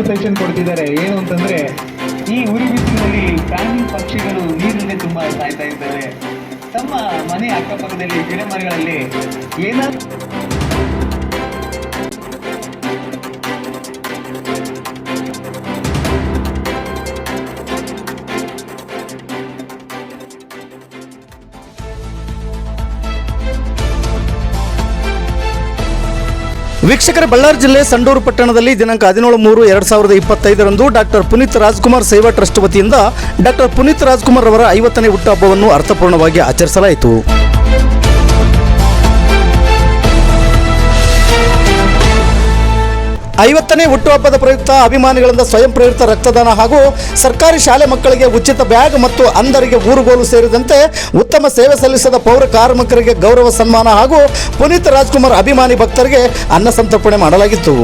Suggestion ಕೊಡ್ತಿದ್ದಾರೆ. ಏನು ಅಂತಂದ್ರೆ, ಈ ಉರಿ ಬಿಸಿಲಿನಲ್ಲಿ ಪ್ರಾಣಿ ಪಕ್ಷಿಗಳು ನೀರಿನಲ್ಲಿ ತುಂಬಾ ಸಾಯ್ತಾ ಇದ್ದಾರೆ. ತಮ್ಮ ಮನೆ ಅಕ್ಕಪಕ್ಕದಲ್ಲಿ ಗಿಡ ಮರಗಳಲ್ಲಿ ಏನಾದ್ರು ವೀಕ್ಷಕರೇ, ಬಳ್ಳಾರಿ ಜಿಲ್ಲೆ ಸಂಡೂರು ಪಟ್ಟಣದಲ್ಲಿ ದಿನಾಂಕ 17/3/2025ರಂದು ಡಾಕ್ಟರ್ ಪುನೀತ್ ರಾಜ್ಕುಮಾರ್ ಸೇವಾ ಟ್ರಸ್ಟ್ ವತಿಯಿಂದ ಡಾಕ್ಟರ್ ಪುನೀತ್ ರಾಜ್ಕುಮಾರ್ ಅವರ 50ನೇ ಹುಟ್ಟುಹಬ್ಬವನ್ನು ಅರ್ಥಪೂರ್ಣವಾಗಿ ಆಚರಿಸಲಾಯಿತು. 50ನೇ ಹುಟ್ಟುಹಬ್ಬದ ಪ್ರಯುಕ್ತ ಅಭಿಮಾನಿಗಳಿಂದ ಸ್ವಯಂ ಪ್ರೇರಿತ ರಕ್ತದಾನ ಹಾಗೂ ಸರ್ಕಾರಿ ಶಾಲೆ ಮಕ್ಕಳಿಗೆ ಉಚಿತ ಬ್ಯಾಗ್ ಮತ್ತು ಅಂಧರಿಗೆ ಊರುಗೋಲು ಸೇರಿದಂತೆ ಉತ್ತಮ ಸೇವೆ ಸಲ್ಲಿಸಿದ ಪೌರ ಕಾರ್ಮಿಕರಿಗೆ ಗೌರವ ಸನ್ಮಾನ ಹಾಗೂ ಪುನೀತ್ ರಾಜ್ಕುಮಾರ್ ಅಭಿಮಾನಿ ಭಕ್ತರಿಗೆ ಅನ್ನ ಸಂತರ್ಪಣೆ ಮಾಡಲಾಗಿತ್ತು.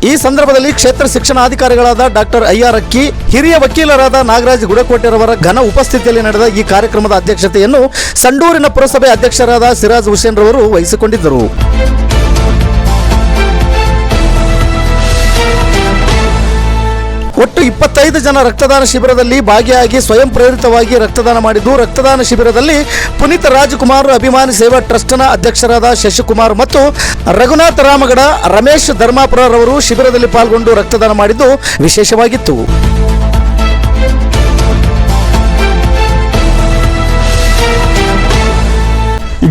ಈ ಸಂದರ್ಭದಲ್ಲಿ ಕ್ಷೇತ್ರ ಶಿಕ್ಷಣಾಧಿಕಾರಿಗಳಾದ ಡಾಕ್ಟರ್ ಐಆರ್ ಅಕ್ಕಿ, ಹಿರಿಯ ವಕೀಲರಾದ ನಾಗರಾಜ್ ಗುಡಕೋಟೆರವರ ಘನ ಉಪಸ್ಥಿತಿಯಲ್ಲಿ ನಡೆದ ಈ ಕಾರ್ಯಕ್ರಮದ ಅಧ್ಯಕ್ಷತೆಯನ್ನು ಸಂಡೂರಿನ ಪುರಸಭೆ ಅಧ್ಯಕ್ಷರಾದ ಸಿರಾಜ್ ಹುಸೇನ್ ರವರು ವಹಿಸಿಕೊಂಡಿದ್ದರು. ಒಟ್ಟು 25 ಜನ ರಕ್ತದಾನ ಶಿಬಿರದಲ್ಲಿ ಭಾಗಿಯಾಗಿ ಸ್ವಯಂ ಪ್ರೇರಿತವಾಗಿ ರಕ್ತದಾನ ಮಾಡಿದ್ದು, ರಕ್ತದಾನ ಶಿಬಿರದಲ್ಲಿ ಪುನೀತ್ ರಾಜ್ಕುಮಾರ್ ಅಭಿಮಾನಿ ಸೇವಾ ಟ್ರಸ್ಟ್ನ ಅಧ್ಯಕ್ಷರಾದ ಶಶಿಕುಮಾರ್ ಮತ್ತು ರಘುನಾಥ್ ರಾಮಗಡ, ರಮೇಶ್ ಧರ್ಮಾಪುರರವರು ಶಿಬಿರದಲ್ಲಿ ಪಾಲ್ಗೊಂಡು ರಕ್ತದಾನ ಮಾಡಿದ್ದು ವಿಶೇಷವಾಗಿತ್ತು.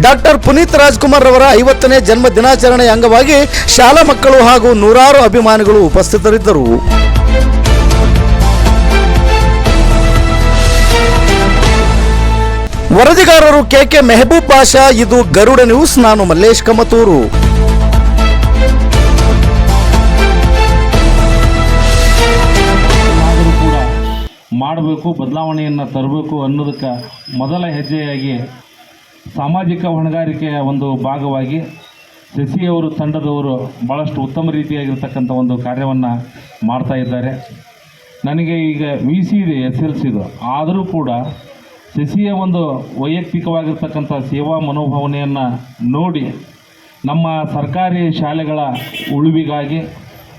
ಡಾಕ್ಟರ್ ಪುನೀತ್ ರಾಜ್ಕುಮಾರ್ ಅವರ 50ನೇ ಜನ್ಮ ದಿನಾಚರಣೆಯ ಅಂಗವಾಗಿ ಶಾಲಾ ಮಕ್ಕಳು ಹಾಗೂ ನೂರಾರು ಅಭಿಮಾನಿಗಳು ಉಪಸ್ಥಿತರಿದ್ದರು. ವರದಿಗಾರರು ಕೆಕೆ ಮೆಹಬೂಬ್ ಬಾಷಾ. ಇದು ಗರುಡ ನ್ಯೂಸ್. ನಾನು ಮಲ್ಲೇಶ್ ಕಮತೂರು. ಕೂಡ ಮಾಡಬೇಕು, ಬದಲಾವಣೆಯನ್ನು ತರಬೇಕು ಅನ್ನೋದಕ್ಕೆ ಮೊದಲ ಹೆಜ್ಜೆಯಾಗಿ ಸಾಮಾಜಿಕ ಹೊಣೆಗಾರಿಕೆಯ ಒಂದು ಭಾಗವಾಗಿ ಶಶಿಯವರು ತಂಡದವರು ಭಾಳಷ್ಟು ಉತ್ತಮ ರೀತಿಯಾಗಿರ್ತಕ್ಕಂಥ ಒಂದು ಕಾರ್ಯವನ್ನು ಮಾಡ್ತಾ ಇದ್ದಾರೆ. ನನಗೆ ಈಗ VC ಇದೆ, SLCದು, ಆದರೂ ಕೂಡ ಶಶಿಯ ಒಂದು ವೈಯಕ್ತಿಕವಾಗಿರ್ತಕ್ಕಂಥ ಸೇವಾ ಮನೋಭಾವನೆಯನ್ನು ನೋಡಿ ನಮ್ಮ ಸರ್ಕಾರಿ ಶಾಲೆಗಳ ಉಳಿವಿಗಾಗಿ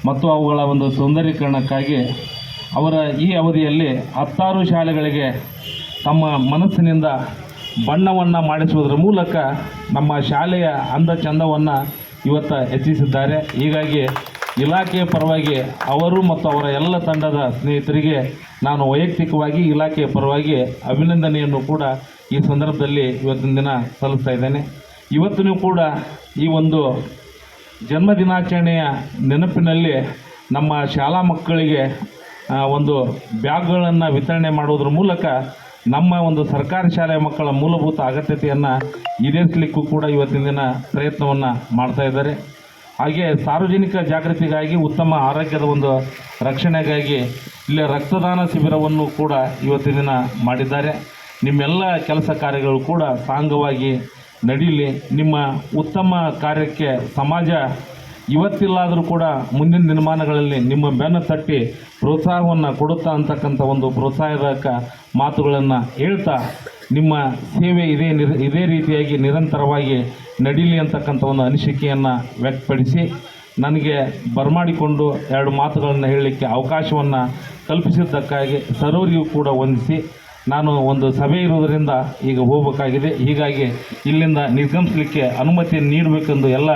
ಮತ್ತು ಅವುಗಳ ಒಂದು ಸೌಂದರ್ಯೀಕರಣಕ್ಕಾಗಿ ಅವರ ಈ ಅವಧಿಯಲ್ಲಿ 16 ಶಾಲೆಗಳಿಗೆ ತಮ್ಮ ಮನಸ್ಸಿನಿಂದ ಬಣ್ಣವನ್ನು ಮಾಡಿಸುವುದರ ಮೂಲಕ ನಮ್ಮ ಶಾಲೆಯ ಅಂದ ಚಂದವನ್ನು ಇವತ್ತು ಹೆಚ್ಚಿಸಿದ್ದಾರೆ. ಹೀಗಾಗಿ ಇಲಾಖೆಯ ಪರವಾಗಿ ಅವರು ಮತ್ತು ಅವರ ಎಲ್ಲ ತಂಡದ ಸ್ನೇಹಿತರಿಗೆ ನಾನು ವೈಯಕ್ತಿಕವಾಗಿ ಇಲಾಖೆಯ ಪರವಾಗಿ ಅಭಿನಂದನೆಯನ್ನು ಕೂಡ ಈ ಸಂದರ್ಭದಲ್ಲಿ ಇವತ್ತಿನ ದಿನ ಸಲ್ಲಿಸ್ತಾ ಇದ್ದೇನೆ. ಇವತ್ತಿನೂ ಕೂಡ ಈ ಒಂದು ಜನ್ಮದಿನಾಚರಣೆಯ ನೆನಪಿನಲ್ಲಿ ನಮ್ಮ ಶಾಲಾ ಮಕ್ಕಳಿಗೆ ಒಂದು ಬ್ಯಾಗ್ಗಳನ್ನು ವಿತರಣೆ ಮಾಡುವುದರ ಮೂಲಕ ನಮ್ಮ ಒಂದು ಸರ್ಕಾರಿ ಶಾಲೆಯ ಮಕ್ಕಳ ಮೂಲಭೂತ ಅಗತ್ಯತೆಯನ್ನು ಈಡೇರಿಸಲಿಕ್ಕೂ ಕೂಡ ಇವತ್ತಿನ ದಿನ ಪ್ರಯತ್ನವನ್ನು ಮಾಡ್ತಾ ಇದ್ದಾರೆ. ಹಾಗೆ ಸಾರ್ವಜನಿಕ ಜಾಗೃತಿಗಾಗಿ, ಉತ್ತಮ ಆರೋಗ್ಯದ ಒಂದು ರಕ್ಷಣೆಗಾಗಿ ಇಲ್ಲಿ ರಕ್ತದಾನ ಶಿಬಿರವನ್ನು ಕೂಡ ಇವತ್ತಿನ ದಿನ ಮಾಡಿದ್ದಾರೆ. ನಿಮ್ಮೆಲ್ಲ ಕೆಲಸ ಕಾರ್ಯಗಳು ಕೂಡ ಸಾಂಗವಾಗಿ ನಡೀಲಿ. ನಿಮ್ಮ ಉತ್ತಮ ಕಾರ್ಯಕ್ಕೆ ಸಮಾಜ ಇವತ್ತಿಲ್ಲಾದರೂ ಕೂಡ ಮುಂದಿನ ದಿನಮಾನಗಳಲ್ಲಿ ನಿಮ್ಮ ಬೆನ್ನು ತಟ್ಟಿ ಪ್ರೋತ್ಸಾಹವನ್ನು ಕೊಡುತ್ತಾ ಅಂತಕ್ಕಂಥ ಒಂದು ಪ್ರೋತ್ಸಾಹದಾಯಕ ಮಾತುಗಳನ್ನು ಹೇಳ್ತಾ ನಿಮ್ಮ ಸೇವೆ ಇದೇ ರೀತಿಯಾಗಿ ನಿರಂತರವಾಗಿ ನಡೀಲಿ ಅಂತಕ್ಕಂಥ ಒಂದು ಅನಿಸಿಕೆಯನ್ನು ವ್ಯಕ್ತಪಡಿಸಿ ನನಗೆ ಬರಮಾಡಿಕೊಂಡು 2 ಮಾತುಗಳನ್ನು ಹೇಳಲಿಕ್ಕೆ ಅವಕಾಶವನ್ನು ಕಲ್ಪಿಸಿದ್ದಕ್ಕಾಗಿ ಸರ್ವರಿಗೂ ಕೂಡ ವಂದಿಸಿ, ನಾನು ಒಂದು ಸಭೆ ಇರುವುದರಿಂದ ಈಗ ಹೋಗಬೇಕಾಗಿದೆ. ಹೀಗಾಗಿ ಇಲ್ಲಿಂದ ನಿರ್ಗಮಿಸಲಿಕ್ಕೆ ಅನುಮತಿಯನ್ನು ನೀಡಬೇಕೆಂದು ಎಲ್ಲ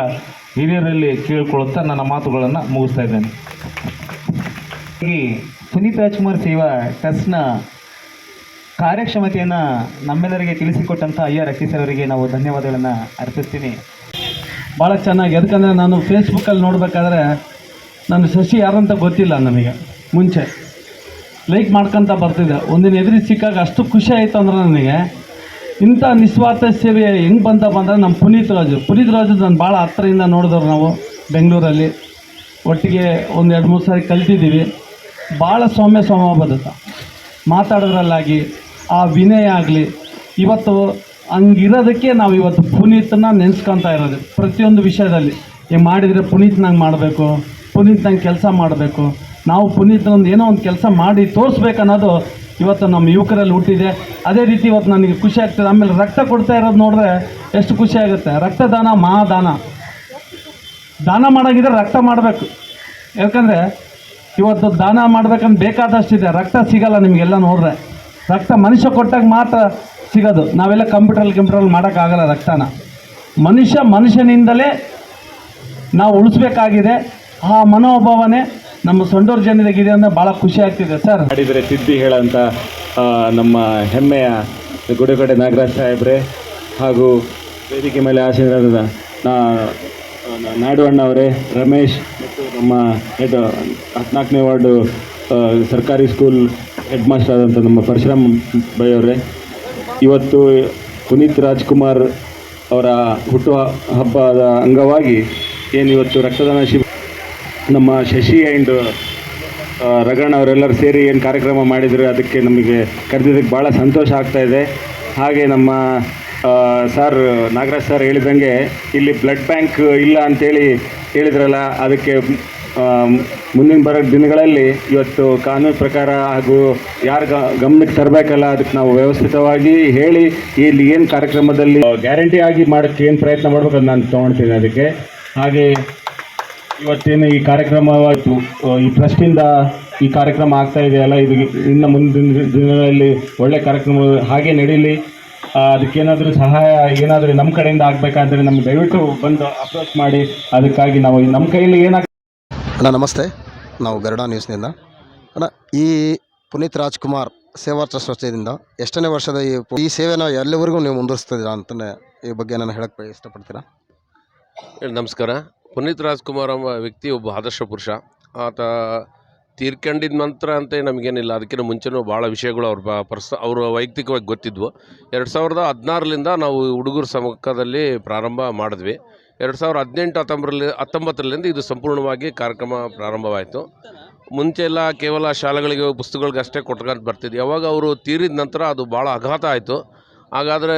ಹಿರಿಯರಲ್ಲಿ ಕೇಳಿಕೊಳ್ಳುತ್ತಾ ನನ್ನ ಮಾತುಗಳನ್ನು ಮುಗಿಸ್ತಾ ಇದ್ದೇನೆ. ಪುನೀತ್ ರಾಜ್ಕುಮಾರ್ ಸೇವಾ ಟ್ರಸ್ಟ್ನ ಕಾರ್ಯಕ್ಷಮತೆಯನ್ನು ನಮ್ಮೆಲ್ಲರಿಗೆ ತಿಳಿಸಿಕೊಟ್ಟಂಥ IR ಅಕ್ಕಿ ಸರ್ ಅವರಿಗೆ ನಾವು ಧನ್ಯವಾದಗಳನ್ನು ಅರ್ಪಿಸ್ತೀನಿ. ಭಾಳ ಚೆನ್ನಾಗಿ, ಯಾಕಂದರೆ ನಾನು ಫೇಸ್ಬುಕ್ಕಲ್ಲಿ ನೋಡಬೇಕಾದ್ರೆ ನಾನು ಶಶಿ ಯಾರಂತ ಗೊತ್ತಿಲ್ಲ ನನಗೆ. ಮುಂಚೆ ಲೈಕ್ ಮಾಡ್ಕೊತ ಬರ್ತಿದ್ದೆ. ಒಂದಿನ ಎದುರು ಸಿಕ್ಕಾಗ ಅಷ್ಟು ಖುಷಿ ಆಯಿತು ಅಂದ್ರೆ ನನಗೆ. ಇಂಥ ನಿಸ್ವಾರ್ಥ ಸೇವೆ ಹೆಂಗೆ ಬಂದರೆ ನಮ್ಮ ಪುನೀತ್ ರಾಜು ನಾನು ಭಾಳ ಹತ್ತಿರದಿಂದ ನೋಡಿದವ್ರು. ನಾವು ಬೆಂಗಳೂರಲ್ಲಿ ಒಟ್ಟಿಗೆ 1-2-3 ಸಾರಿ ಕಲ್ತಿದ್ದೀವಿ. ಭಾಳ ಸೌಮ್ಯ ಬದುಕ ಮಾತಾಡೋದ್ರಲ್ಲಾಗಿ, ಆ ವಿನಯ ಆಗಲಿ, ಇವತ್ತು ಹಂಗಿರೋದಕ್ಕೆ ನಾವು ಇವತ್ತು ಪುನೀತನ ನೆನೆಸ್ಕೊತಾ ಇರೋದು. ಪ್ರತಿಯೊಂದು ವಿಷಯದಲ್ಲಿ ಹಿಂಗೆ ಮಾಡಿದರೆ ಪುನೀತ್ನಂಗೆ ಮಾಡಬೇಕು, ಪುನೀತ್ನಂಗೆ ಕೆಲಸ ಮಾಡಬೇಕು, ನಾವು ಪುನೀತ್ನೊಂದು ಏನೋ ಒಂದು ಕೆಲಸ ಮಾಡಿ ತೋರಿಸ್ಬೇಕನ್ನೋದು ಇವತ್ತು ನಮ್ಮ ಯುವಕರಲ್ಲಿ ಹುಟ್ಟಿದೆ. ಅದೇ ರೀತಿ ಇವತ್ತು ನನಗೆ ಖುಷಿ ಆಗ್ತದೆ. ಆಮೇಲೆ ರಕ್ತ ಕೊಡ್ತಾ ಇರೋದು ನೋಡಿದ್ರೆ ಎಷ್ಟು ಖುಷಿ ಆಗುತ್ತೆ. ರಕ್ತದಾನ ಮಹಾದಾನ. ದಾನ ಮಾಡೋಂಗಿದ್ರೆ ರಕ್ತ ಮಾಡಬೇಕು. ಯಾಕಂದರೆ ಇವತ್ತು ದಾನ ಮಾಡ್ಬೇಕಂತ ಬೇಕಾದಷ್ಟಿದೆ, ರಕ್ತ ಸಿಗಲ್ಲ ನಿಮಗೆಲ್ಲ ನೋಡಿದ್ರೆ. ರಕ್ತ ಮನುಷ್ಯ ಕೊಟ್ಟಾಗ ಮಾತ್ರ ಸಿಗೋದು. ನಾವೆಲ್ಲ ಕಂಪ್ಯೂಟ್ರಲ್ಲಿ ಮಾಡೋಕ್ಕಾಗಲ್ಲ ರಕ್ತನ. ಮನುಷ್ಯನಿಂದಲೇ ನಾವು ಉಳಿಸ್ಬೇಕಾಗಿದೆ. ಆ ಮನೋಭಾವನೆ ನಮ್ಮ ಸೊಂಡೂರು ಜನರಿಗಿದೆ ಅಂದರೆ ಭಾಳ ಖುಷಿ ಆಗ್ತಿದೆ ಸರ್. ಮಾಡಿದರೆ ತಿದ್ದಿ ಹೇಳೋಂಥ ನಮ್ಮ ಹೆಮ್ಮೆಯ ಗುಡಿಗಡೆ ನಾಗರಾಜ್ ಸಾಹೇಬ್ರೆ ಹಾಗೂ ವೇದಿಕೆ ಮೇಲೆ ಆಸೀನರಾದ ನಾಡು ಅಣ್ಣವರೇ, ರಮೇಶ್ ಮತ್ತು ನಮ್ಮ ಹೆಡ್ 14ನೇ ವಾರ್ಡು ಸರ್ಕಾರಿ ಸ್ಕೂಲ್ ಹೆಡ್ ಮಾಸ್ಟರ್ ಆದಂಥ ನಮ್ಮ ಪರಶುರಾಮ್ ಬೈ ಅವರೇ, ಇವತ್ತು ಪುನೀತ್ ರಾಜ್ಕುಮಾರ್ ಅವರ ಹುಟ್ಟುಹಬ್ಬದ ಅಂಗವಾಗಿ ಏನಿವತ್ತು ರಕ್ತದಾನ ಶಿಬಿರ ನಮ್ಮ ಶಶಿ ಆ್ಯಂಡ್ ರಗಣ್ಣ ಅವರೆಲ್ಲರೂ ಸೇರಿ ಏನು ಕಾರ್ಯಕ್ರಮ ಮಾಡಿದರೆ ಅದಕ್ಕೆ ನಮಗೆ ಕರೆದಿದ್ದಕ್ಕೆ ಭಾಳ ಸಂತೋಷ ಆಗ್ತಾಯಿದೆ. ಹಾಗೆ ನಮ್ಮ ಸರ್ ನಾಗರಾಜ್ ಸರ್ ಹೇಳಿದಂಗೆ ಇಲ್ಲಿ ಬ್ಲಡ್ ಬ್ಯಾಂಕ್ ಇಲ್ಲ ಅಂತೇಳಿ ಹೇಳಿದ್ರಲ್ಲ, ಅದಕ್ಕೆ ಮುಂದಿನ ಬರೋ ದಿನಗಳಲ್ಲಿ ಇವತ್ತು ಕಾನೂನು ಪ್ರಕಾರ ಹಾಗೂ ಯಾರು ಗಮನಕ್ಕೆ ತರಬೇಕಲ್ಲ ಅದಕ್ಕೆ ನಾವು ವ್ಯವಸ್ಥಿತವಾಗಿ ಹೇಳಿ ಇಲ್ಲಿ ಏನು ಕಾರ್ಯಕ್ರಮದಲ್ಲಿ ಗ್ಯಾರಂಟಿ ಆಗಿ ಮಾಡೋಕ್ಕೆ ಏನು ಪ್ರಯತ್ನ ಮಾಡಬೇಕು ಅದು ನಾನು ತೊಗೊಳ್ತೀನಿ. ಅದಕ್ಕೆ ಹಾಗೆ ಇವತ್ತೇನು ಈ ಕಾರ್ಯಕ್ರಮವಾಯಿತು, ಈ ಟ್ರಸ್ಟಿಂದ ಈ ಕಾರ್ಯಕ್ರಮ ಆಗ್ತಾ ಇದೆಯಲ್ಲ, ಇದು ಇನ್ನು ಮುಂದಿನ ದಿನಗಳಲ್ಲಿ ಒಳ್ಳೆ ಕಾರ್ಯಕ್ರಮ ಹಾಗೆ ನಡೀಲಿ. ಅದಕ್ಕೇನಾದರೂ ಸಹಾಯ ಏನಾದರೂ ನಮ್ಮ ಕಡೆಯಿಂದ ಆಗಬೇಕಾದ್ರೆ ನಮ್ಗೆ ದಯವಿಟ್ಟು ಬಂದು ಅಪ್ರೋಚ್ ಮಾಡಿ. ಅದಕ್ಕಾಗಿ ನಾವು ನಮ್ಮ ಕೈಯಲ್ಲಿ ಏನಾಗ ಅಣ್ಣ ನಮಸ್ತೆ, ನಾವು ಗರುಡ ನ್ಯೂಸ್ನಿಂದ. ಅಣ್ಣ, ಈ ಪುನೀತ್ ರಾಜ್ಕುಮಾರ್ ಸೇವಾ ಟ್ರಸ್ಟ್ ವತಿಯಿಂದ ಎಷ್ಟನೇ ವರ್ಷದ ಈ ಸೇವೆನ ಎಲ್ಲಿವರೆಗೂ ನೀವು ಮುಂದುವರಿಸ್ತಿದ್ದೀರಾ ಅಂತಲೇ ಈ ಬಗ್ಗೆ ನಾನು ಹೇಳಕ್ಕೆ ಇಷ್ಟಪಡ್ತೀರಾ? ನಮಸ್ಕಾರ. ಪುನೀತ್ ರಾಜ್ಕುಮಾರ್ ಎಂಬ ವ್ಯಕ್ತಿ ಒಬ್ಬ ಆದರ್ಶ ಪುರುಷ. ಆತ ತೀರ್ಕೊಂಡಿದ್ದ ನಂತರ ಅಂತ ನಮಗೇನಿಲ್ಲ, ಅದಕ್ಕಿಂತ ಮುಂಚೆನೂ ಭಾಳ ವಿಷಯಗಳು ಅವರ ವೈಯಕ್ತಿಕವಾಗಿ ಗೊತ್ತಿದ್ವು. 2016ರಿಂದ ನಾವು ಹುಡುಗರ ಸಮ್ಮುಖದಲ್ಲಿ ಪ್ರಾರಂಭ ಮಾಡಿದ್ವಿ. 2018-19ರಿಂದ ಇದು ಸಂಪೂರ್ಣವಾಗಿ ಕಾರ್ಯಕ್ರಮ ಪ್ರಾರಂಭವಾಯಿತು. ಮುಂಚೆ ಎಲ್ಲ ಕೇವಲ ಶಾಲೆಗಳಿಗೆ ಪುಸ್ತಕಗಳಿಗೆ ಅಷ್ಟೇ ಕೊಟ್ಕೊಂಡು ಬರ್ತಿದ್ವಿ. ಯಾವಾಗ ಅವರು ತೀರಿದ ನಂತರ ಅದು ಭಾಳ ಆಘಾತ ಆಯಿತು. ಹಾಗಾದರೆ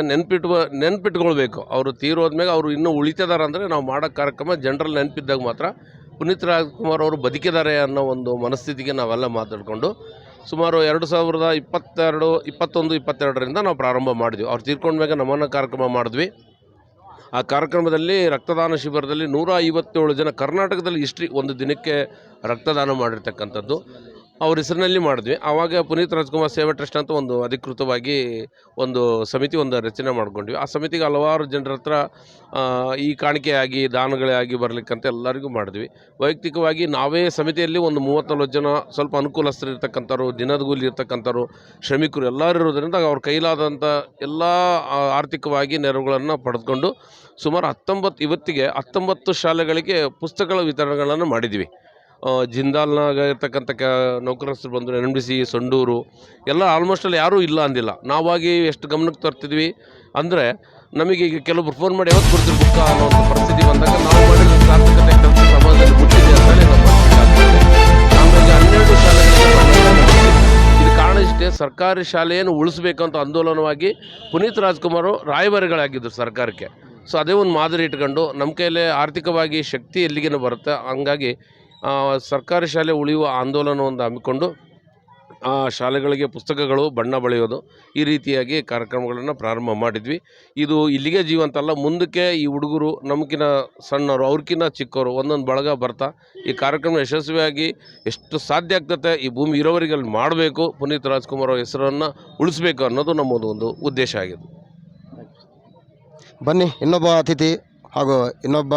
ನೆನ್ಪಿಟ್ಕೊಳ್ಬೇಕು, ಅವರು ತೀರೋದ್ಮೇಲೆ ಅವರು ಇನ್ನೂ ಉಳಿತಿದ್ದಾರೆ ಅಂದರೆ ನಾವು ಮಾಡೋ ಕಾರ್ಯಕ್ರಮ ಜನರಲ್ಲಿ ನೆನಪಿದ್ದಾಗ ಮಾತ್ರ ಪುನೀತ್ ರಾಜ್ಕುಮಾರ್ ಅವರು ಬದುಕಿದ್ದಾರೆ ಅನ್ನೋ ಒಂದು ಮನಸ್ಥಿತಿಗೆ ನಾವೆಲ್ಲ ಮಾತಾಡಿಕೊಂಡು ಸುಮಾರು 2021-22ರಿಂದ ನಾವು ಪ್ರಾರಂಭ ಮಾಡಿದ್ವಿ. ಅವ್ರು ತೀರ್ಕೊಂಡ್ಮೇಲೆ ನಮನ ಕಾರ್ಯಕ್ರಮ ಮಾಡಿದ್ವಿ. ಆ ಕಾರ್ಯಕ್ರಮದಲ್ಲಿ ರಕ್ತದಾನ ಶಿಬಿರದಲ್ಲಿ 157 ಜನ ಕರ್ನಾಟಕದಲ್ಲಿ ಒಂದು ದಿನಕ್ಕೆ ರಕ್ತದಾನ ಮಾಡಿರ್ತಕ್ಕಂಥದ್ದು ಅವ್ರ ಹೆಸರಿನಲ್ಲಿ ಮಾಡಿದ್ವಿ. ಆವಾಗ ಪುನೀತ್ ರಾಜ್ಕುಮಾರ್ ಸೇವಾ ಟ್ರಸ್ಟ್ ಅಂತ ಒಂದು ಅಧಿಕೃತವಾಗಿ ಒಂದು ರಚನೆ ಮಾಡ್ಕೊಂಡ್ವಿ. ಆ ಸಮಿತಿಗೆ ಹಲವಾರು ಜನರ ಹತ್ರ ಈ ಕಾಣಿಕೆಯಾಗಿ ದಾನಗಳೇ ಆಗಿ ಬರಲಿಕ್ಕಂತ ಎಲ್ಲರಿಗೂ ಮಾಡಿದ್ವಿ. ವೈಯಕ್ತಿಕವಾಗಿ ನಾವೇ ಸಮಿತಿಯಲ್ಲಿ ಒಂದು 30-40 ಜನ ಸ್ವಲ್ಪ ಅನುಕೂಲಸ್ಥರು ಇರ್ತಕ್ಕಂಥವ್ರು, ದಿನದ ಕೂಲಿ ಇರ್ತಕ್ಕಂಥವ್ರು, ಶ್ರಮಿಕರು ಎಲ್ಲರೂ ಇರೋದ್ರಿಂದ ಅವ್ರ ಕೈಲಾದಂಥ ಎಲ್ಲ ಆರ್ಥಿಕವಾಗಿ ನೆರವುಗಳನ್ನು ಪಡೆದುಕೊಂಡು ಸುಮಾರು 19 ಶಾಲೆಗಳಿಗೆ ಪುಸ್ತಕಗಳ ವಿತರಣೆಗಳನ್ನು ಮಾಡಿದ್ವಿ. ಜಿಂದಾಲ್ನಾಗ ಇರ್ತಕ್ಕಂಥ ನೌಕರಸ್ಥರು ಬಂದರು, NMDC, ಸೊಂಡೂರು ಎಲ್ಲ ಆಲ್ಮೋಸ್ಟಲ್ಲಿ ಯಾರೂ ಇಲ್ಲ ಅಂದಿಲ್ಲ. ನಾವಾಗಿ ಎಷ್ಟು ಗಮನಕ್ಕೆ ತರ್ತಿದ್ವಿ ಅಂದರೆ, ನಮಗೆ ಈಗ ಕೆಲವೊಬ್ರು ಫೋನ್ ಮಾಡಿ ಯಾವತ್ತು ಕೊಡ್ತೀರಿ ಬುಕ್ಕ ಅನ್ನೋ ಒಂದು ಪರಿಸ್ಥಿತಿ ಬಂದಾಗ ನಾವು ಮಾಡಿದ ಸಾರ್ಥಕತೆ ಕೆಲಸ ಸಮಾಜದಲ್ಲಿ ಮುಟ್ಟಿದೆ ಅಂತಲೇ ನಮ್ಮ ಹಾಗಾಗಿ 12 ಶಾಲೆಗಳಿಗೆ ಇದು ಕಾರಣ ಇಷ್ಟೇ. ಸರ್ಕಾರಿ ಶಾಲೆಯನ್ನು ಉಳಿಸ್ಬೇಕಂತ ಆಂದೋಲನವಾಗಿ ಪುನೀತ್ ರಾಜ್ಕುಮಾರ್ ರಾಯಭಾರಿಗಳಾಗಿದ್ದರು ಸರ್ಕಾರಕ್ಕೆ. ಸೊ ಅದೇ ಒಂದು ಮಾದರಿ ಇಟ್ಕೊಂಡು ನಮ್ಮ ಕೈಲೇ ಆರ್ಥಿಕವಾಗಿ ಶಕ್ತಿ ಎಲ್ಲಿಗೇನು ಬರುತ್ತೆ, ಹಂಗಾಗಿ ಸರ್ಕಾರಿ ಶಾಲೆ ಉಳಿಯುವ ಆಂದೋಲನವನ್ನು ಹಮ್ಮಿಕೊಂಡು ಆ ಶಾಲೆಗಳಿಗೆ ಪುಸ್ತಕಗಳು, ಬಣ್ಣ ಬಳಿಯೋದು ಈ ರೀತಿಯಾಗಿ ಕಾರ್ಯಕ್ರಮಗಳನ್ನು ಪ್ರಾರಂಭ ಮಾಡಿದ್ವಿ. ಇದು ಇಲ್ಲಿಗೆ ಜೀವಂತ ಅಲ್ಲ, ಮುಂದಕ್ಕೆ ಈ ಹುಡುಗರು ನಮಗಿನ ಸಣ್ಣವರು, ಅವ್ರಕ್ಕಿಂತ ಚಿಕ್ಕವರು ಒಂದೊಂದು ಬಳಗ ಬರ್ತಾ ಈ ಕಾರ್ಯಕ್ರಮ ಯಶಸ್ವಿಯಾಗಿ ಎಷ್ಟು ಸಾಧ್ಯ ಆಗ್ತದೆ ಈ ಭೂಮಿ ಇರೋವರೆಗೆ ಅಲ್ಲಿ ಮಾಡಬೇಕು, ಪುನೀತ್ ರಾಜ್ಕುಮಾರ್ ಅವ್ರ ಹೆಸರನ್ನು ಉಳಿಸ್ಬೇಕು ಅನ್ನೋದು ನಮ್ಮದು ಒಂದು ಉದ್ದೇಶ ಆಗಿದೆ. ಬನ್ನಿ, ಇನ್ನೊಬ್ಬ ಅತಿಥಿ ಹಾಗೂ ಇನ್ನೊಬ್ಬ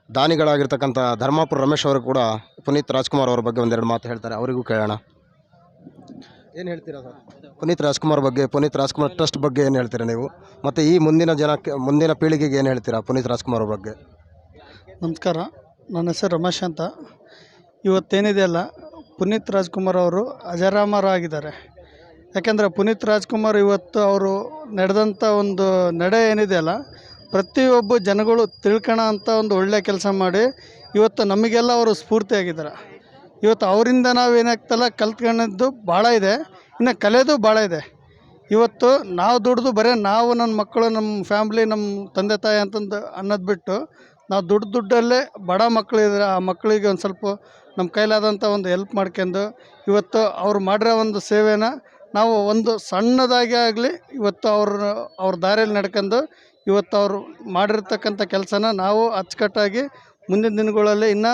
ದಾನಿಗಳಾಗಿರ್ತಕ್ಕಂಥ ಧರ್ಮಾಪುರ ರಮೇಶ್ ಅವರು ಕೂಡ ಪುನೀತ್ ರಾಜ್ಕುಮಾರ್ ಅವರ ಬಗ್ಗೆ ಒಂದೆರಡು ಮಾತು ಹೇಳ್ತಾರೆ, ಅವರಿಗೂ ಕೇಳೋಣ. ಏನು ಹೇಳ್ತೀರಾ ಸರ್ ಪುನೀತ್ ರಾಜ್ಕುಮಾರ್ ಬಗ್ಗೆ, ಪುನೀತ್ ರಾಜ್ಕುಮಾರ್ ಟ್ರಸ್ಟ್ ಬಗ್ಗೆ ಏನು ಹೇಳ್ತೀರಾ ನೀವು? ಮತ್ತು ಈ ಮುಂದಿನ ಪೀಳಿಗೆಗೆ ಏನು ಹೇಳ್ತೀರಾ ಪುನೀತ್ ರಾಜ್ಕುಮಾರ್ ಅವ್ರ ಬಗ್ಗೆ? ನಮಸ್ಕಾರ, ನನ್ನ ಹೆಸರು ರಮೇಶ್ ಅಂತ. ಇವತ್ತೇನಿದೆಯಲ್ಲ, ಪುನೀತ್ ರಾಜ್ಕುಮಾರ್ ಅವರು ಅಜರಾಮರಾಗಿದ್ದಾರೆ. ಯಾಕೆಂದರೆ ಪುನೀತ್ ರಾಜ್ಕುಮಾರ್ ಇವತ್ತು ಅವರು ನಡೆದಂಥ ಒಂದು ನಡೆ ಏನಿದೆಯಲ್ಲ, ಪ್ರತಿಯೊಬ್ಬ ಜನಗಳು ತಿಳ್ಕೊಳ ಅಂತ ಒಂದು ಒಳ್ಳೆಯ ಕೆಲಸ ಮಾಡಿ ಇವತ್ತು ನಮಗೆಲ್ಲ ಅವರು ಸ್ಫೂರ್ತಿಯಾಗಿದ್ದಾರೆ. ಇವತ್ತು ಅವರಿಂದ ನಾವೇನಾಗ್ತಲ್ಲ ಕಲ್ತ್ಕೊಂಡದ್ದು ಭಾಳ ಇದೆ, ಇನ್ನು ಕಲಿಯೋದು ಭಾಳ ಇದೆ. ಇವತ್ತು ನಾವು ದುಡ್ದು ಬರೀ ನಾವು, ನನ್ನ ಮಕ್ಕಳು, ನಮ್ಮ ಫ್ಯಾಮ್ಲಿ, ನಮ್ಮ ತಂದೆ ತಾಯಿ ಅಂತಂದು ಅನ್ನೋದು ಬಿಟ್ಟು ನಾವು ದುಡ್ಡಲ್ಲೇ ಬಡ ಮಕ್ಕಳಿದ್ರೆ ಆ ಮಕ್ಕಳಿಗೆ ಒಂದು ಸ್ವಲ್ಪ ನಮ್ಮ ಕೈಲಾದಂಥ ಒಂದು ಹೆಲ್ಪ್ ಮಾಡ್ಕೊಂಡು ಇವತ್ತು ಅವ್ರು ಮಾಡಿರೋ ಒಂದು ಸೇವೆನ ನಾವು ಒಂದು ಸಣ್ಣದಾಗಿ ಆಗಲಿ ಇವತ್ತು ಅವ್ರ ದಾರಿಯಲ್ಲಿ ನಡ್ಕೊಂಡು ಇವತ್ತು ಅವರು ಮಾಡಿರ್ತಕ್ಕಂಥ ಕೆಲಸನ ನಾವು ಅಚ್ಚುಕಟ್ಟಾಗಿ ಮುಂದಿನ ದಿನಗಳಲ್ಲಿ ಇನ್ನೂ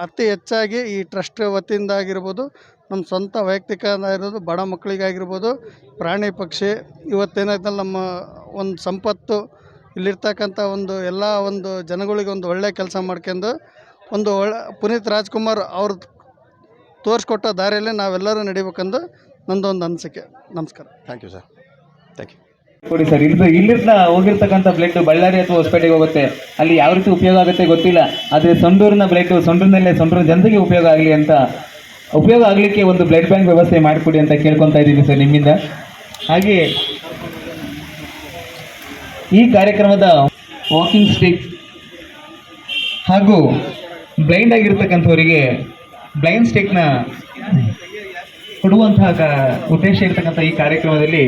ಅತಿ ಹೆಚ್ಚಾಗಿ ಈ ಟ್ರಸ್ಟ್ ವತಿಯಿಂದ ಆಗಿರ್ಬೋದು, ನಮ್ಮ ಸ್ವಂತ ವೈಯಕ್ತಿಕ ಇರೋದು ಬಡ ಮಕ್ಕಳಿಗಾಗಿರ್ಬೋದು, ಪ್ರಾಣಿ ಪಕ್ಷಿ ಇವತ್ತೇನಾಯ್ತಲ್ಲ ನಮ್ಮ ಒಂದು ಸಂಪತ್ತು ಇಲ್ಲಿರ್ತಕ್ಕಂಥ ಒಂದು ಎಲ್ಲ ಒಂದು ಜನಗಳಿಗೆ ಒಂದು ಒಳ್ಳೆಯ ಕೆಲಸ ಮಾಡ್ಕೊಂಡು ಒಂದು ಪುನೀತ್ ರಾಜ್ಕುಮಾರ್ ಅವ್ರು ತೋರಿಸ್ಕೊಟ್ಟ ದಾರಿಯಲ್ಲಿ ನಾವೆಲ್ಲರೂ ನಡಿಬೇಕಂದು ನಂದೊಂದು ಅನಿಸಿಕೆ. ನಮಸ್ಕಾರ. Thank you sir. Thank you. ಕೊಡಿ ಸರ್. ಇಲ್ಲಿಂದ ಹೋಗಿರ್ತಕ್ಕಂಥ ಬ್ಲಡ್ ಬಳ್ಳಾರಿ ಅಥವಾ ಹೊಸಪೇಟೆಗೆ ಹೋಗುತ್ತೆ, ಅಲ್ಲಿ ಯಾವ ರೀತಿ ಉಪಯೋಗ ಆಗುತ್ತೆ ಗೊತ್ತಿಲ್ಲ. ಆದರೆ ಸೊಂಡೂರಿನ ಬ್ಲಡ್ ಸೊಂಡೂರಿನಲ್ಲೇ ಸೊಂಡೂರಿನ ಜನತೆಗೆ ಉಪಯೋಗ ಆಗಲಿಕ್ಕೆ ಒಂದು ಬ್ಲಡ್ ಬ್ಯಾಂಕ್ ವ್ಯವಸ್ಥೆ ಮಾಡಿಕೊಡಿ ಅಂತ ಕೇಳ್ಕೊತಾ ಇದ್ದೀನಿ ಸರ್ ನಿಮ್ಮಿಂದ. ಹಾಗೆ ಈ ಕಾರ್ಯಕ್ರಮದ ವಾಕಿಂಗ್ ಸ್ಟಿಕ್ ಹಾಗೂ ಬ್ಲೈಂಡ್ ಆಗಿರ್ತಕ್ಕಂಥವರಿಗೆ ಬ್ಲೈಂಡ್ ಸ್ಟಿಕ್ನ ಕೊಡುವಂತಹ ಉದ್ದೇಶ ಇರ್ತಕ್ಕಂಥ ಈ ಕಾರ್ಯಕ್ರಮದಲ್ಲಿ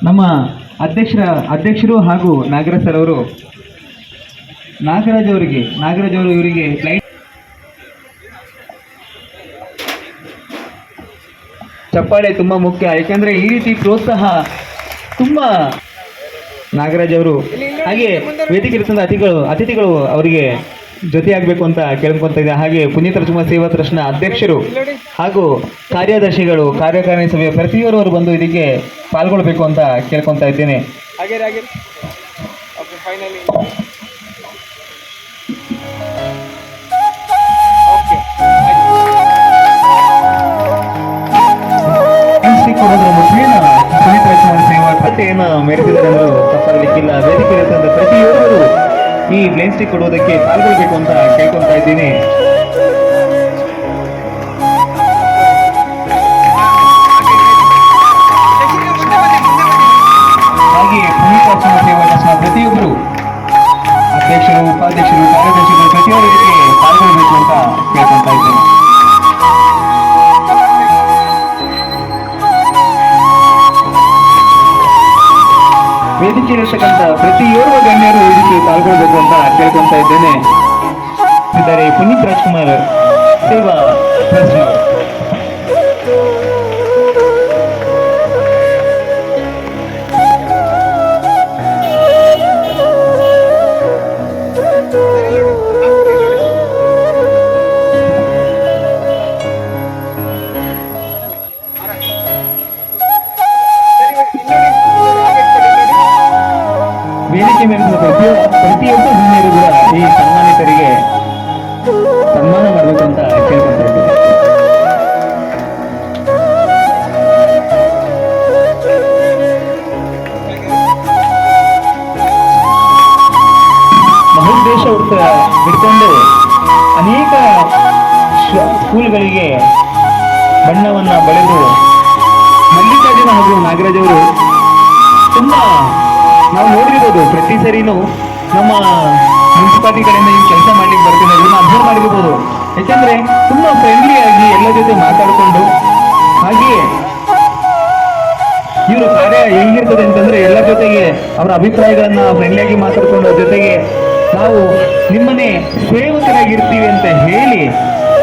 ನಮ್ಮ ಅಧ್ಯಕ್ಷರು ಹಾಗೂ ನಾಗರಾಜ್ ಸರ್ ಅವರು ನಾಗರಾಜ್ ಅವರು ಇವರಿಗೆ ಬ್ಲೈಂಡ್ ಚಪ್ಪಾಳೆ ತುಂಬ ಮುಖ್ಯ. ಯಾಕೆಂದರೆ ಈ ರೀತಿ ಪ್ರೋತ್ಸಾಹ ತುಂಬ ನಾಗರಾಜ್ ಅವರು ಹಾಗೆ ವೇದಿಕೆ ಇರ್ತಂಥ ಅತಿಥಿಗಳು ಅವರಿಗೆ ಜೊತೆಯಾಗಬೇಕು ಅಂತ ಕೇಳ್ಕೊತಾ ಇದೆ. ಹಾಗೆ ಪುನೀತ್ ರಾಜ್ಕುಮಾರ್ ಸೇವಾ ಟ್ರಸ್ಟ್ನ ಅಧ್ಯಕ್ಷರು ಹಾಗೂ ಕಾರ್ಯದರ್ಶಿಗಳು, ಕಾರ್ಯಕಾರಿಣಿ ಸಭೆಯ ಪ್ರತಿಯೊಬ್ಬರು ಬಂದು ಇದಕ್ಕೆ ಪಾಲ್ಗೊಳ್ಬೇಕು ಅಂತ ಕೇಳ್ಕೊತಾ ಇದ್ದೇನೆ. ಕೊಡೋದ್ರ ಮುಖೇನ ಪುನೀತ್ ರಾಜ್ಕುಮಾರ್ ಸೇವಾ ಏನು ಮೆರೆದಿದ್ದಾರೆ ಅನ್ನೋದು ತಪ್ಪಾಗಲಿಕ್ಕಿಲ್ಲ. ವೇದಿಕೆ ಇರ್ತಂಥ ಪ್ರತಿಯೊಬ್ಬರು ಈ ಬ್ಲೈಂಡ್ ಸ್ಟಿಕ್ ಕೊಡೋದಕ್ಕೆ ಪಾಲ್ಗೊಳ್ಬೇಕು ಅಂತ ಕೇಳ್ಕೊತಾ ಇದ್ದೀನಿ. ಹಾಗೆ ಪುನೀತ್ ರಾಜ್ಕುಮಾರ್ ಸೇವಾ ಟ್ರಸ್ಟ್ನ ಪ್ರತಿಯೊಬ್ಬರು ಅಧ್ಯಕ್ಷರು, ಉಪಾಧ್ಯಕ್ಷರು, ಕಾರ್ಯದರ್ಶಿಗಳು ಪ್ರತಿಯೊಬ್ಬರು ಇದಕ್ಕೆ ಪಾಲ್ಗೊಳ್ಬೇಕು ಅಂತ ಕೇಳ್ಕೊತಾ ಇದ್ದೇನೆ. ವೇದಿಕೆ ಇರತಕ್ಕಂಥ ಪ್ರತಿಯೊಬ್ಬ ಗಣ್ಯರು ಇದಕ್ಕೆ ಪಾಲ್ಗೊಳ್ಬೇಕು ಅಂತ ಕೇಳ್ಕೊತಾ ಇದ್ದೇನೆ. ಇದ್ದಾರೆ ಪುನೀತ್ ರಾಜ್ಕುಮಾರ್ ಸೇವಾ ಟ್ರಸ್ಟ್. ವೇದಿಕೆ ಮೇಲಿನ ಪ್ರತಿಯೊಬ್ಬ ಗಣ್ಯರು ಕೂಡ ಈ ಸನ್ಮಾನಿತರಿಗೆ ಸನ್ಮಾನ ಮಾಡಬೇಕು ಅಂತ ಕೇಳ್ಕೊತಾ ಇದ್ದೇವೆ. ಮಹೋದ್ದೇಶ ಬಿಟ್ಕೊಂಡು ಅನೇಕ ಸ್ಕೂಲ್ಗಳಿಗೆ ಬಣ್ಣವನ್ನು ಬಳೆದು ಮಲ್ಲಿಕಾರ್ಜುನ ಹಾಗೂ ನಾಗರಾಜ್ ಅವರು ತುಂಬ ನಾವು ನೋಡಿರ್ಬೋದು. ಪ್ರತಿ ಸರಿನೂ ನಮ್ಮ ಮುನ್ಸಿಪಾಲಿಟಿ ಕಡೆಯಿಂದ ಈ ಕೆಲಸ ಮಾಡ್ಲಿಕ್ಕೆ ಬರ್ತೀನಿ ಅದನ್ನ ಅಬ್ಸರ್ವ್ ಮಾಡಿರ್ಬೋದು. ಯಾಕಂದ್ರೆ ತುಂಬಾ ಫ್ರೆಂಡ್ಲಿ ಆಗಿ ಎಲ್ಲ ಜೊತೆ ಮಾತಾಡಿಕೊಂಡು, ಹಾಗೆಯೇ ಇವರು ಕಾರ್ಯ ಹೆಂಗಿರ್ತದೆ ಅಂತಂದ್ರೆ ಎಲ್ಲ ಜೊತೆಗೆ ಅವರ ಅಭಿಪ್ರಾಯಗಳನ್ನ ಫ್ರೆಂಡ್ಲಿಯಾಗಿ ಮಾತಾಡ್ಕೊಂಡು, ಜೊತೆಗೆ ನಾವು ನಿಮ್ಮನೆ ಸೇವಕರಾಗಿರ್ತೀವಿ ಅಂತ ಹೇಳಿ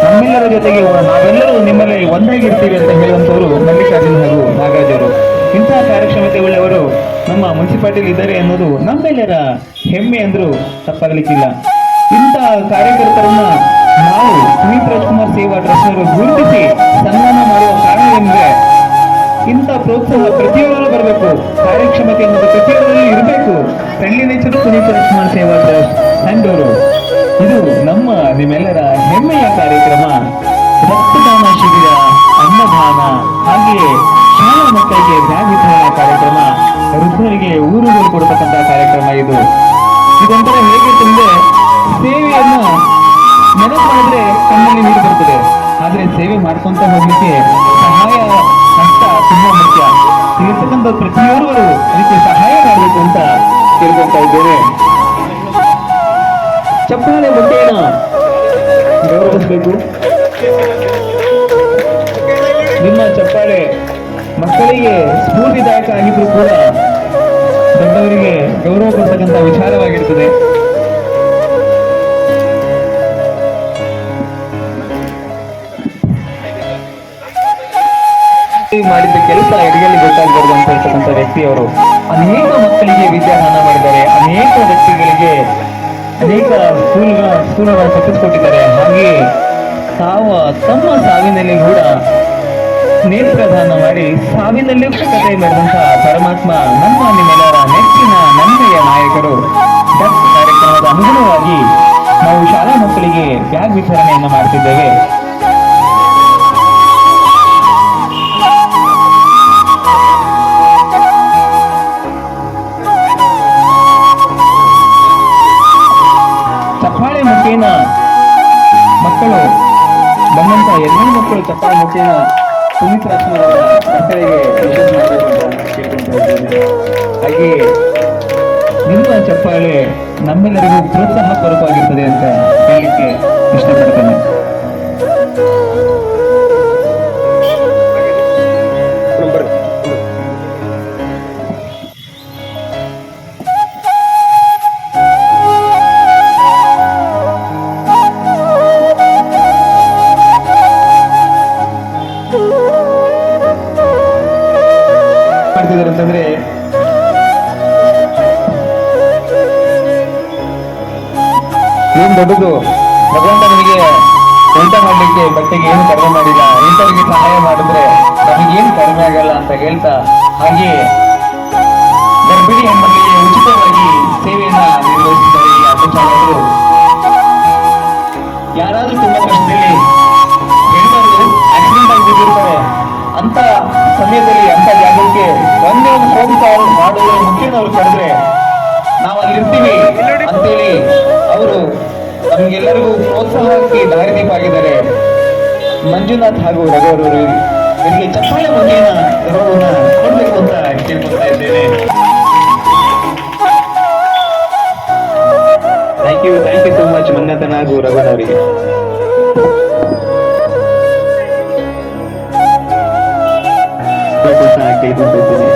ನಮ್ಮೆಲ್ಲರ ಜೊತೆಗೆ ನಾವೆಲ್ಲರೂ ನಿಮ್ಮಲ್ಲಿ ಒಂದಾಗಿರ್ತೀವಿ ಅಂತ ಹೇಳುವಂಥವ್ರು ಮಲ್ಲಿಕಾರ್ಜುನ್ ಹಾಗೂ ನಾಗರಾಜ್ ಅವರು. ಇಂತಹ ಕಾರ್ಯಕ್ಷಮತೆ ಉಳ್ಳವರು ನಮ್ಮ ಮುನ್ಸಿಪಾಲಿಟಿಯಲ್ಲಿ ಇದ್ದಾರೆ ಅನ್ನೋದು ನಮ್ಮೆಲ್ಲರ ಹೆಮ್ಮೆ ಅಂದ್ರೂ ತಪ್ಪಾಗಲಿಕ್ಕಿಲ್ಲ. ಇಂತಹ ಕಾರ್ಯಕರ್ತರನ್ನ ನಾವು ಪುನೀತ್ ರಾಜ್ಕುಮಾರ್ ಸೇವಾ ಟ್ರಸ್ಟ್ನವರು ಗುರುತಿಸಿ ಸನ್ಮಾನ ಮಾಡುವ ಕಾರಣವೆಂದರೆ ಇಂಥ ಪ್ರೋತ್ಸಾಹ ಪ್ರತಿಯೊಬ್ಬರಲ್ಲೂ ಬರಬೇಕು, ಕಾರ್ಯಕ್ಷಮತೆ ಅನ್ನೋದು ಪ್ರತಿಯೊಬ್ಬರಲ್ಲೂ ಇರಬೇಕು. ಫ್ರೆಂಡ್ಲಿ ನೇಚರ್ ಪುನೀತ್ ರಾಜ್ಕುಮಾರ್ ಸೇವಾ ಟ್ರಸ್ಟ್ ಸಂಡೂರು. ಇದು ನಮ್ಮ ನಿಮ್ಮೆಲ್ಲರ ಹೆಮ್ಮೆಯ ಕಾರ್ಯಕ್ರಮ. ರಕ್ತದಾನ ಶಿಬಿರ, ಅನ್ನದಾನ, ಹಾಗೆಯೇ ಶಾಲಾ ಮಕ್ಕಳಿಗೆ ಬ್ಯಾಗ್ ವಿತರಣಾ ಕಾರ್ಯಕ್ರಮ, ವೃದ್ಧರಿಗೆ ಊರುಗಳು ಕೊಡತಕ್ಕಂತಹ ಕಾರ್ಯಕ್ರಮ ಇದು. ಇದೊಂಥರ ಹೇಗಿರ್ತಂದ್ರೆ ಸೇವೆಯನ್ನು ನೆನಪು ಮಾಡಿದ್ರೆ ಕಣ್ಣಲ್ಲಿ ನೀರು ಬರ್ತದೆ, ಆದ್ರೆ ಸೇವೆ ಮಾಡ್ಕೊಂತ ಹೋಗ್ಲಿಕ್ಕೆ ಸಹಾಯ ಹಸ್ತ ತುಂಬಾ ಮುಖ್ಯ. ಇರ್ತಕ್ಕಂಥ ಪ್ರತಿಯೊಬ್ಬರು ಅದಕ್ಕೆ ಸಹಾಯ ಮಾಡಬೇಕು ಅಂತ ಕೇಳ್ಕೊಳ್ತಾ ಇದ್ದೇನೆ. ಚಪ್ಪಾಳೆ ಮುಖೇನ ಗೌರವಿಸಬೇಕು. ನಿಮ್ಮ ಚಪ್ಪಾಳೆ ಮಕ್ಕಳಿಗೆ ಸ್ಫೂರ್ತಿದಾಯಕ ಆಗಿದ್ರು ಕೂಡ ದೊಡ್ಡವರಿಗೆ ಗೌರವ ಕೊಡ್ತಕ್ಕಂಥ ವಿಚಾರವಾಗಿರ್ತದೆ. ಮಾಡಿದ ಕೆಲಸ ಎಡಗಲ್ಲಿ ಗೊತ್ತಾಗಬಾರ್ದು ಅಂತ ಹೇಳ್ತಕ್ಕಂಥ ವ್ಯಕ್ತಿಯವರು ಅನೇಕ ಮಕ್ಕಳಿಗೆ ವಿದ್ಯಾದಾನ ಮಾಡಿದ್ದಾರೆ, ಅನೇಕ ವ್ಯಕ್ತಿಗಳಿಗೆ ಅನೇಕ ಸ್ಕೂಲ್ಗಳ ಸ್ಕೂಲನ್ನು ಕಟ್ಟಿಸ್ಕೊಟ್ಟಿದ್ದಾರೆ. ಹಾಗೆಯೇ ತಾವು ತಮ್ಮ ಸಾವಿನಲ್ಲಿ ಕೂಡ ನೇತ್ರದಾನ ಮಾಡಿ ಸಾವಿನಲ್ಲಿಯೂ ಕಥೆ ಮೆರೆದಂತಹ ಪರಮಾತ್ಮ ನಮ್ಮ ನಿಮ್ಮೆಲ್ಲರ ನೆಚ್ಚಿನ ನನ್ನೆಯ ನಾಯಕರು. ಡಕ್ ಕಾರ್ಯಕ್ರಮದ ಅನುಗುಣವಾಗಿ ನಾವು ಶಾಲಾ ಮಕ್ಕಳಿಗೆ ಬ್ಯಾಗ್ ವಿತರಣೆಯನ್ನು ಮಾಡ್ತಿದ್ದೇವೆ. ಚಪ್ಪಾಳೆ ಮುಖೇನ ಮಕ್ಕಳು ಬಂದಂತ ಎಲ್ಲ ಮಕ್ಕಳು ಚಪ್ಪಾಳೆ ಮುಖೇನ ಪುನೀತ್ ರಾಜ್ಕುಮಾರ್ ಅವರ ಮಕ್ಕಳಿಗೆ ವಿಶೇಷ ಮಾಡಬೇಕು ಅಂತ ಕೇಳ್ಕೊಳ್ತಾ ಇದ್ದೇನೆ. ಹಾಗೆಯೇ ನಿಮ್ಮ ಚಪ್ಪಾಳೆ ನಮ್ಮೆಲ್ಲರಿಗೂ ಪ್ರೋತ್ಸಾಹ ಪೂರ್ವಕವಾಗಿರ್ತದೆ ಅಂತ ಹೇಳಲಿಕ್ಕೆ ಇಷ್ಟಪಡ್ತೇನೆ. ಮಾಡ್ತಿದ್ದಾರೆ ಅಂತಂದ್ರೆ ಏನ್ ದೊಡ್ಡದು ಭಗವಂತ ನಮಗೆ ಊಟ ಮಾಡ್ಲಿಕ್ಕೆ ಬಟ್ಟೆಗೆ ಏನು ಕಡಿಮೆ ಮಾಡಿಲ್ಲ, ಇಂಥವ್ರಿಗೆ ಸಹಾಯ ಮಾಡಿದ್ರೆ ನಮಗೇನು ಕಡಿಮೆ ಆಗಲ್ಲ ಅಂತ ಹೇಳ್ತಾ, ಹಾಗೆಯೇ ಗರ್ಭಿಣಿ ಹೆಣ್ಮಕ್ಳಿಗೆ ಉಚಿತವಾಗಿ ಸೇವೆಯನ್ನ ನಿರ್ವಹಿಸಿದ್ದಾರೆ ಈ ಆಟೋ ಚಾಲಕರು. ಯಾರಾದ್ರೂ ತುಂಬಾ ಕಷ್ಟದಲ್ಲಿ ಹೆಣ್ಮಕ್ಳು ಆಕ್ಸಿಡೆಂಟ್ ಆಗಿ ಬಿದ್ದಿರ್ತಾರೆ, ಅಂತ ಸಮಯದಲ್ಲಿ ಅಂತ ಜಾಗಕ್ಕೆ ಒಂದೇ ಒಂದು ಫೋನ್ ಕಾಲ್ ಮಾಡುವ ಮುಖ್ಯನವ್ರು ಕರೆದ್ರೆ ನಾವು ಅಲ್ಲಿ ಇರ್ತೀವಿ ಅಂತೇಳಿ ಅವರು ನಮ್ಗೆಲ್ಲರಿಗೂ ಪ್ರೋತ್ಸಾಹಕ್ಕೆ ದಾರಿದೀಪ ಆಗಿದ್ದಾರೆ. ಮಂಜುನಾಥ್ ಹಾಗೂ ರಘುವರವರು ಇವರಿಗೆ ಚಪ್ಪಾಳೆ ಮುಖೇನ ಗೌರವನ ಕೊಡ್ಬೇಕು ಅಂತ ಕೇಳ್ಕೊಳ್ತಾ ಇದ್ದೇನೆ. Thank you so much Manjunathan ಹಾಗೂ ರಘುವರವರಿಗೆ. ಕೇಳ್ಕೊಳ್ತಾ ಇದ್ದೇನೆ.